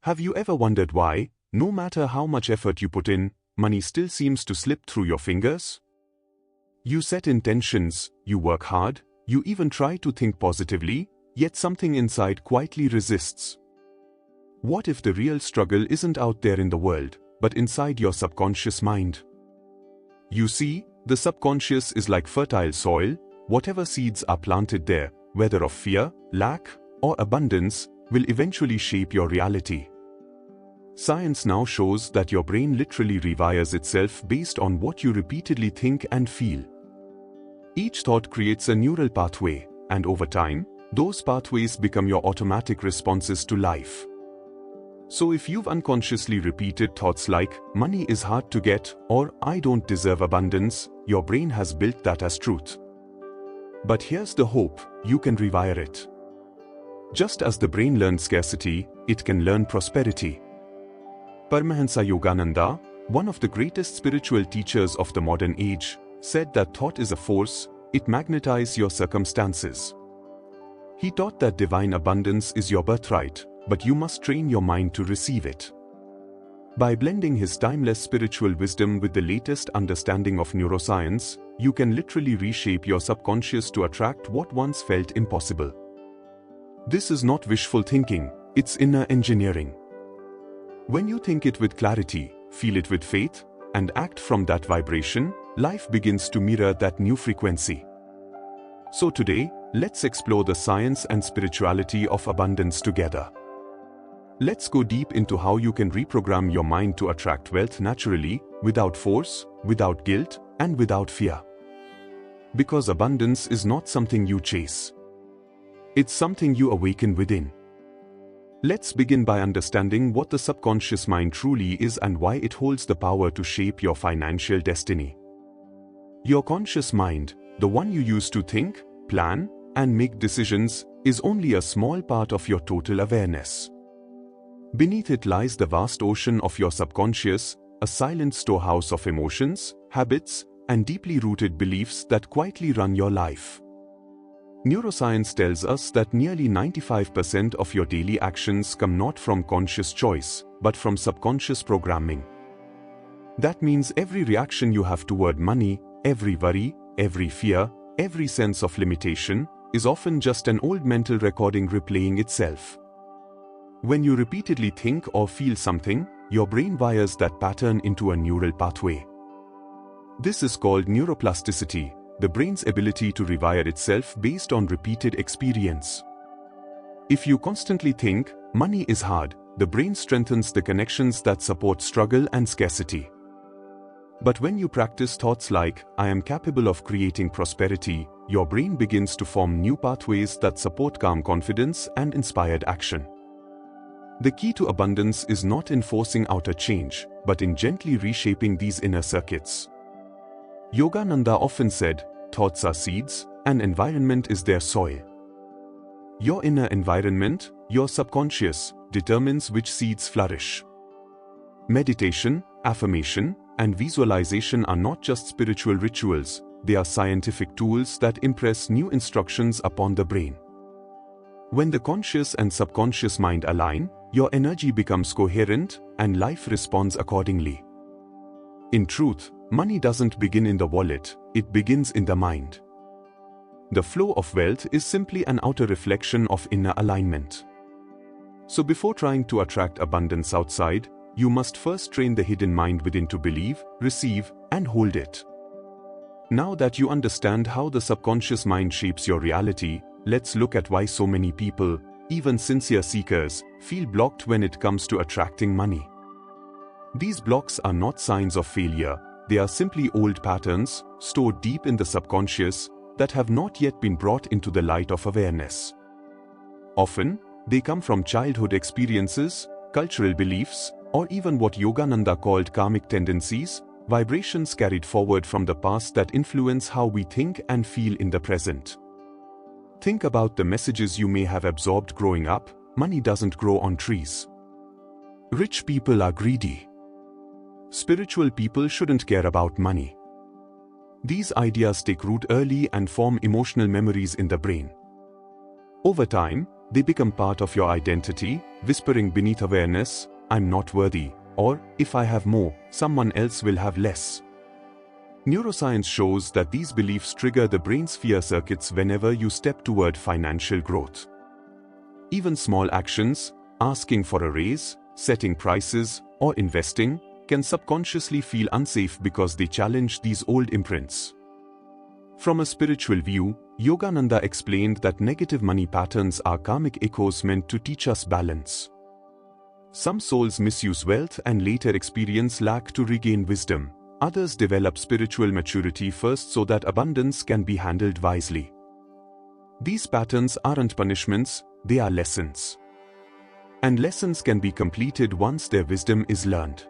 Have you ever wondered why, no matter how much effort you put in, money still seems to slip through your fingers? You set intentions, you work hard, you even try to think positively, yet something inside quietly resists. What if the real struggle isn't out there in the world, but inside your subconscious mind? You see, the subconscious is like fertile soil. Whatever seeds are planted there, whether of fear, lack, or abundance, will eventually shape your reality. Science now shows that your brain literally rewires itself based on what you repeatedly think and feel. Each thought creates a neural pathway, and over time, those pathways become your automatic responses to life. So if you've unconsciously repeated thoughts like, money is hard to get, or I don't deserve abundance, your brain has built that as truth. But here's the hope, you can rewire it. Just as the brain learned scarcity, it can learn prosperity. Paramahansa Yogananda, one of the greatest spiritual teachers of the modern age, said that thought is a force, it magnetizes your circumstances. He taught that divine abundance is your birthright, but you must train your mind to receive it. By blending his timeless spiritual wisdom with the latest understanding of neuroscience, you can literally reshape your subconscious to attract what once felt impossible. This is not wishful thinking, it's inner engineering. When you think it with clarity, feel it with faith, and act from that vibration, life begins to mirror that new frequency. So today, let's explore the science and spirituality of abundance together. Let's go deep into how you can reprogram your mind to attract wealth naturally, without force, without guilt, and without fear. Because abundance is not something you chase. It's something you awaken within. Let's begin by understanding what the subconscious mind truly is and why it holds the power to shape your financial destiny. Your conscious mind, the one you use to think, plan, and make decisions, is only a small part of your total awareness. Beneath it lies the vast ocean of your subconscious, a silent storehouse of emotions, habits, and deeply rooted beliefs that quietly run your life. Neuroscience tells us that nearly 95% of your daily actions come not from conscious choice, but from subconscious programming. That means every reaction you have toward money, every worry, every fear, every sense of limitation, is often just an old mental recording replaying itself. When you repeatedly think or feel something, your brain wires that pattern into a neural pathway. This is called neuroplasticity, the brain's ability to rewire itself based on repeated experience. If you constantly think, money is hard, the brain strengthens the connections that support struggle and scarcity. But when you practice thoughts like, I am capable of creating prosperity, your brain begins to form new pathways that support calm confidence and inspired action. The key to abundance is not in forcing outer change, but in gently reshaping these inner circuits. Yogananda often said, thoughts are seeds, and environment is their soil. Your inner environment, your subconscious, determines which seeds flourish. Meditation, affirmation, and visualization are not just spiritual rituals, they are scientific tools that impress new instructions upon the brain. When the conscious and subconscious mind align, your energy becomes coherent, and life responds accordingly. In truth, money doesn't begin in the wallet, it begins in the mind. The flow of wealth is simply an outer reflection of inner alignment. So before trying to attract abundance outside, you must first train the hidden mind within to believe, receive, and hold it. Now that you understand how the subconscious mind shapes your reality, let's look at why so many people, even sincere seekers, feel blocked when it comes to attracting money. These blocks are not signs of failure, they are simply old patterns, stored deep in the subconscious, that have not yet been brought into the light of awareness. Often, they come from childhood experiences, cultural beliefs, or even what Yogananda called karmic tendencies, vibrations carried forward from the past that influence how we think and feel in the present. Think about the messages you may have absorbed growing up. Money doesn't grow on trees. Rich people are greedy. Spiritual people shouldn't care about money. These ideas take root early and form emotional memories in the brain. Over time, They become part of your identity, whispering beneath awareness, "I'm not worthy," or "If I have more, someone else will have less." Neuroscience shows that these beliefs trigger the brain's fear circuits whenever you step toward financial growth. Even small actions, asking for a raise, setting prices, or investing, can subconsciously feel unsafe because they challenge these old imprints. From a spiritual view, Yogananda explained that negative money patterns are karmic echoes meant to teach us balance. Some souls misuse wealth and later experience lack to regain wisdom. Others develop spiritual maturity first so that abundance can be handled wisely. These patterns aren't punishments, they are lessons. And lessons can be completed once their wisdom is learned.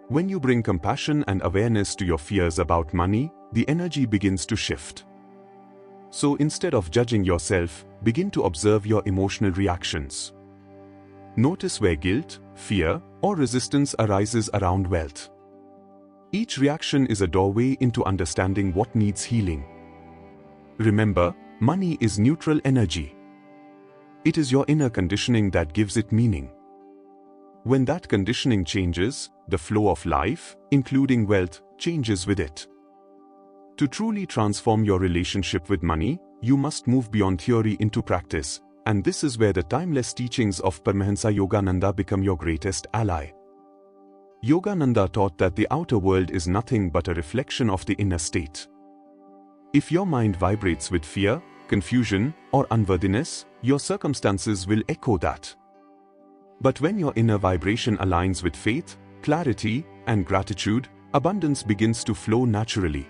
When you bring compassion and awareness to your fears about money, the energy begins to shift. So instead of judging yourself, begin to observe your emotional reactions. Notice where guilt, fear, or resistance arises around wealth. Each reaction is a doorway into understanding what needs healing. Remember, money is neutral energy. It is your inner conditioning that gives it meaning. When that conditioning changes, the flow of life, including wealth, changes with it. To truly transform your relationship with money, you must move beyond theory into practice, and this is where the timeless teachings of Paramahansa Yogananda become your greatest ally. Yogananda taught that the outer world is nothing but a reflection of the inner state. If your mind vibrates with fear, confusion, or unworthiness, your circumstances will echo that. But when your inner vibration aligns with faith, clarity, and gratitude, abundance begins to flow naturally.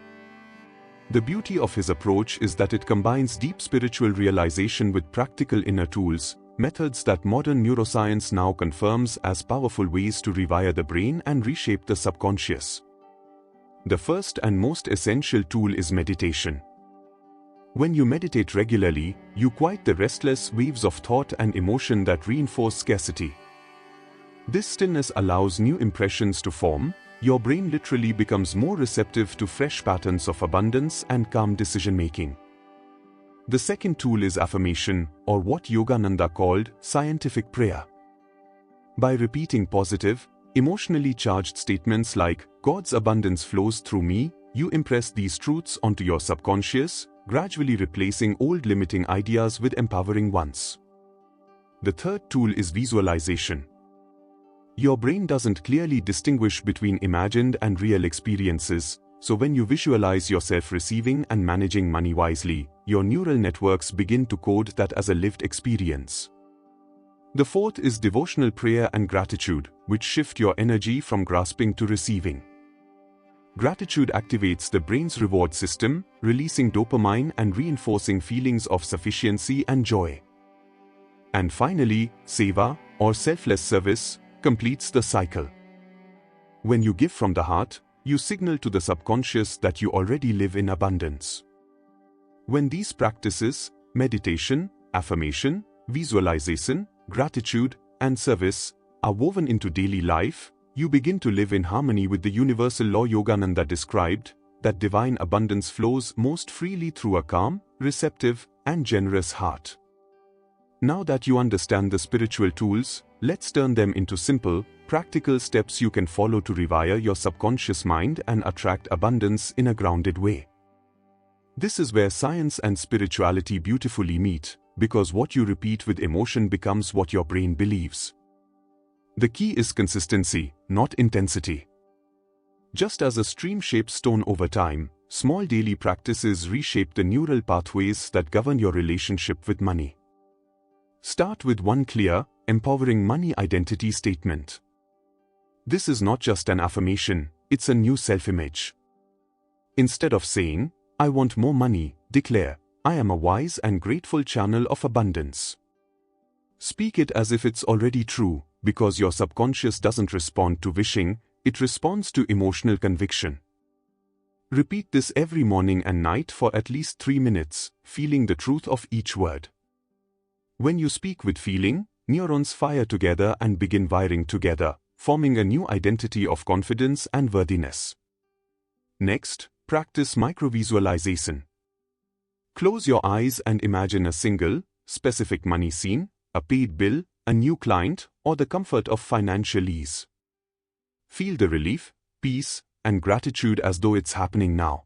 The beauty of his approach is that it combines deep spiritual realization with practical inner tools, methods that modern neuroscience now confirms as powerful ways to rewire the brain and reshape the subconscious. The first and most essential tool is meditation. When you meditate regularly, you quiet the restless waves of thought and emotion that reinforce scarcity. This stillness allows new impressions to form. Your brain literally becomes more receptive to fresh patterns of abundance and calm decision-making. The second tool is affirmation, or what Yogananda called scientific prayer. By repeating positive, emotionally charged statements like, "God's abundance flows through me," you impress these truths onto your subconscious, gradually replacing old limiting ideas with empowering ones. The third tool is visualization. Your brain doesn't clearly distinguish between imagined and real experiences, so when you visualize yourself receiving and managing money wisely, your neural networks begin to code that as a lived experience. The fourth is devotional prayer and gratitude, which shift your energy from grasping to receiving. Gratitude activates the brain's reward system, releasing dopamine and reinforcing feelings of sufficiency and joy. And finally, seva, or selfless service, completes the cycle. When you give from the heart, you signal to the subconscious that you already live in abundance. When these practices, meditation, affirmation, visualization, gratitude, and service, are woven into daily life, you begin to live in harmony with the universal law Yogananda described, that divine abundance flows most freely through a calm, receptive, and generous heart. Now that you understand the spiritual tools, let's turn them into simple, practical steps you can follow to rewire your subconscious mind and attract abundance in a grounded way. This is where science and spirituality beautifully meet, because what you repeat with emotion becomes what your brain believes. The key is consistency, not intensity. Just as a stream shapes stone over time, small daily practices reshape the neural pathways that govern your relationship with money. Start with one clear, empowering money identity statement. This is not just an affirmation, it's a new self-image. Instead of saying, "I want more money," declare, "I am a wise and grateful channel of abundance." Speak it as if it's already true, because your subconscious doesn't respond to wishing, it responds to emotional conviction. Repeat this every morning and night for at least 3 minutes, feeling the truth of each word. When you speak with feeling, neurons fire together and begin wiring together, forming a new identity of confidence and worthiness. Next, practice microvisualization. Close your eyes and imagine a single, specific money scene, a paid bill, a new client, or the comfort of financial ease. Feel the relief, peace, and gratitude as though it's happening now.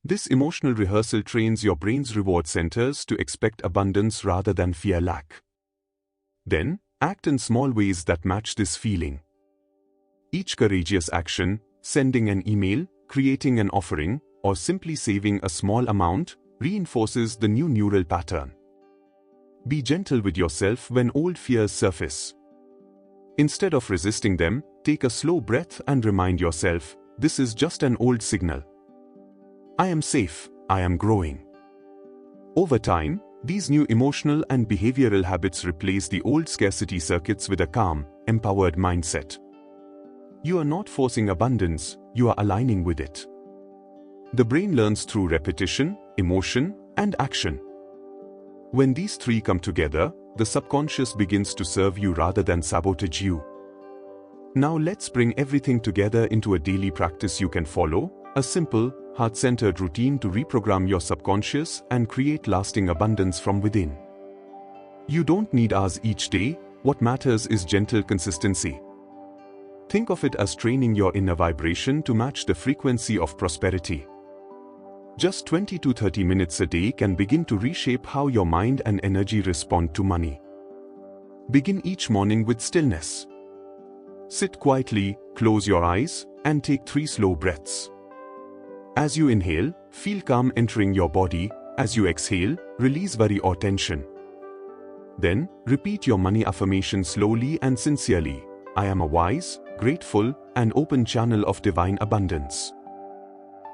This emotional rehearsal trains your brain's reward centers to expect abundance rather than fear lack. Then, act in small ways that match this feeling. Each courageous action, sending an email, creating an offering, or simply saving a small amount, reinforces the new neural pattern. Be gentle with yourself when old fears surface. Instead of resisting them, take a slow breath and remind yourself, this is just an old signal. I am safe, I am growing. Over time, these new emotional and behavioral habits replace the old scarcity circuits with a calm, empowered mindset. You are not forcing abundance, you are aligning with it. The brain learns through repetition, emotion, and action. When these three come together, the subconscious begins to serve you rather than sabotage you. Now let's bring everything together into a daily practice you can follow, a simple, heart-centered routine to reprogram your subconscious and create lasting abundance from within. You don't need hours each day, what matters is gentle consistency. Think of it as training your inner vibration to match the frequency of prosperity. Just 20 to 30 minutes a day can begin to reshape how your mind and energy respond to money. Begin each morning with stillness. Sit quietly, close your eyes, and take 3 slow breaths. As you inhale, feel calm entering your body. As you exhale, release worry or tension. Then, repeat your money affirmation slowly and sincerely. I am a wise, grateful, and open channel of divine abundance.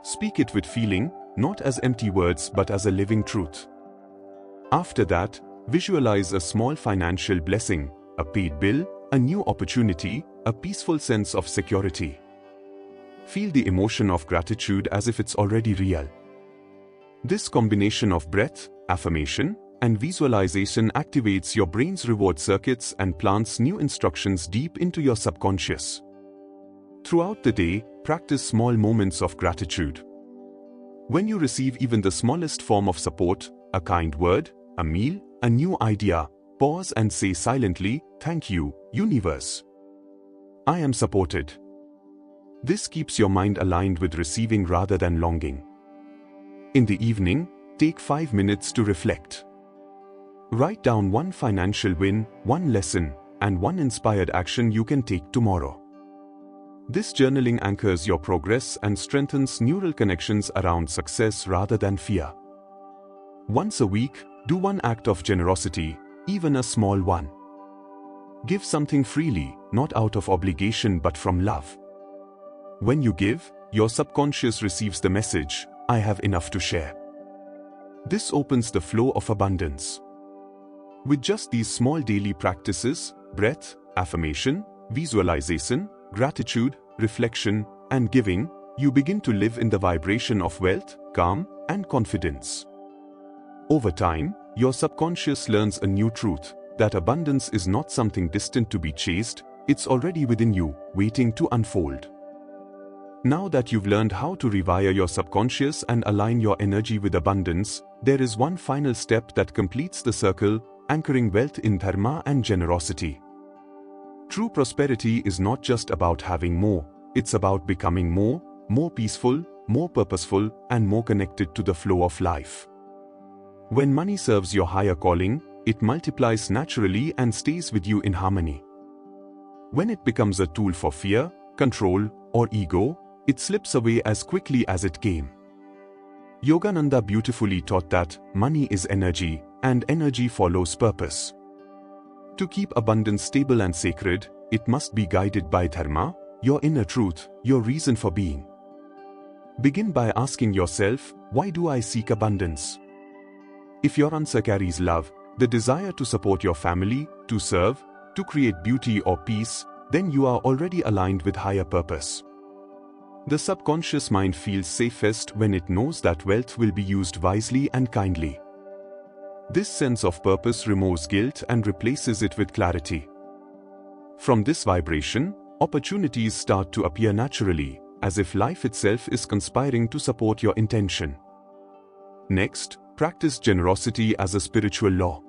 Speak it with feeling, not as empty words but as a living truth. After that, visualize a small financial blessing, a paid bill, a new opportunity, a peaceful sense of security. Feel the emotion of gratitude as if it's already real. This combination of breath, affirmation, and visualization activates your brain's reward circuits and plants new instructions deep into your subconscious. Throughout the day, practice small moments of gratitude. When you receive even the smallest form of support, a kind word, a meal, a new idea, pause and say silently, "Thank you, universe. I am supported." This keeps your mind aligned with receiving rather than longing. In the evening, take 5 minutes to reflect. Write down one financial win, one lesson, and one inspired action you can take tomorrow. This journaling anchors your progress and strengthens neural connections around success rather than fear. Once a week, do one act of generosity, even a small one. Give something freely, not out of obligation but from love. When you give, your subconscious receives the message, "I have enough to share." This opens the flow of abundance. With just these small daily practices, breath, affirmation, visualization, gratitude, reflection, and giving, you begin to live in the vibration of wealth, calm, and confidence. Over time, your subconscious learns a new truth, that abundance is not something distant to be chased, it's already within you, waiting to unfold. Now that you've learned how to rewire your subconscious and align your energy with abundance, there is one final step that completes the circle, anchoring wealth in dharma and generosity. True prosperity is not just about having more, it's about becoming more peaceful, more purposeful, and more connected to the flow of life. When money serves your higher calling, it multiplies naturally and stays with you in harmony. When it becomes a tool for fear, control, or ego, it slips away as quickly as it came. Yogananda beautifully taught that money is energy, and energy follows purpose. To keep abundance stable and sacred, it must be guided by dharma, your inner truth, your reason for being. Begin by asking yourself, why do I seek abundance? If your answer carries love, the desire to support your family, to serve, to create beauty or peace, then you are already aligned with higher purpose. The subconscious mind feels safest when it knows that wealth will be used wisely and kindly. This sense of purpose removes guilt and replaces it with clarity. From this vibration, opportunities start to appear naturally, as if life itself is conspiring to support your intention. Next, Practice generosity as a spiritual law.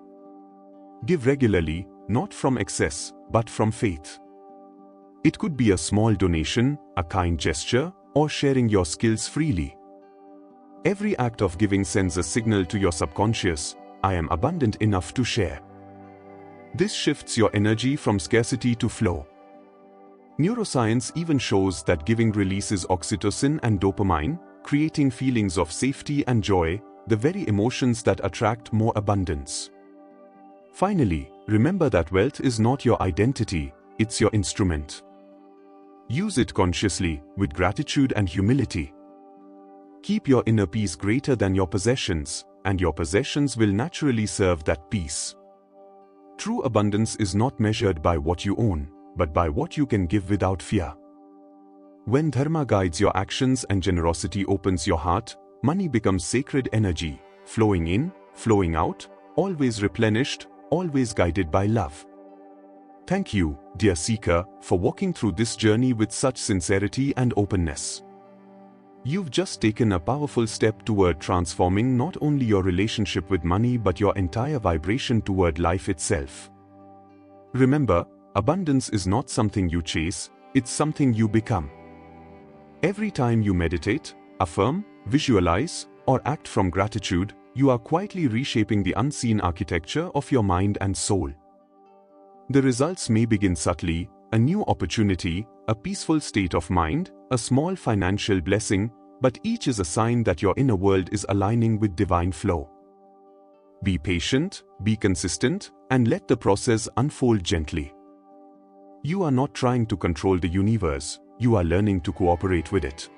Give regularly, not from excess, but from faith. It could be a small donation, a kind gesture, or sharing your skills freely. Every act of giving sends a signal to your subconscious, I am abundant enough to share. This shifts your energy from scarcity to flow. Neuroscience even shows that giving releases oxytocin and dopamine, creating feelings of safety and joy, the very emotions that attract more abundance. Finally, remember that wealth is not your identity, it's your instrument. Use it consciously, with gratitude and humility. Keep your inner peace greater than your possessions, and your possessions will naturally serve that peace. True abundance is not measured by what you own, but by what you can give without fear. When dharma guides your actions and generosity opens your heart, money becomes sacred energy, flowing in, flowing out, always replenished, always guided by love. Thank you, dear seeker, for walking through this journey with such sincerity and openness. You've just taken a powerful step toward transforming not only your relationship with money but your entire vibration toward life itself. Remember, abundance is not something you chase, it's something you become. Every time you meditate, affirm, visualize, or act from gratitude, you are quietly reshaping the unseen architecture of your mind and soul. The results may begin subtly: a new opportunity, a peaceful state of mind, a small financial blessing, but each is a sign that your inner world is aligning with divine flow. Be patient, be consistent, and let the process unfold gently. You are not trying to control the universe, you are learning to cooperate with it.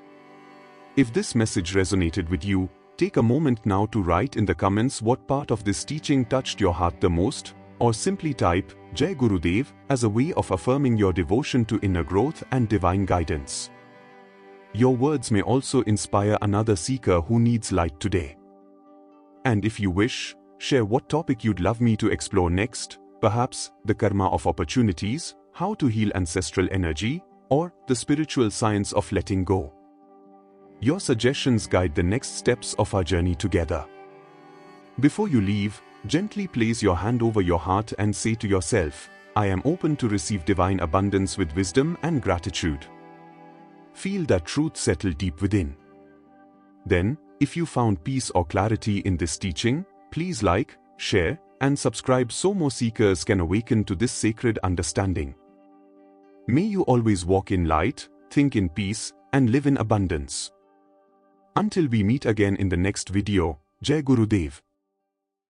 If this message resonated with you, take a moment now to write in the comments what part of this teaching touched your heart the most, or simply type Jai Gurudev as a way of affirming your devotion to inner growth and divine guidance. Your words may also inspire another seeker who needs light today. And if you wish, share what topic you'd love me to explore next, perhaps the karma of opportunities, how to heal ancestral energy, or the spiritual science of letting go. Your suggestions guide the next steps of our journey together. Before you leave, gently place your hand over your heart and say to yourself, I am open to receive divine abundance with wisdom and gratitude. Feel that truth settle deep within. Then, if you found peace or clarity in this teaching, please like, share, and subscribe so more seekers can awaken to this sacred understanding. May you always walk in light, think in peace, and live in abundance. Until we meet again in the next video, Jai Gurudev.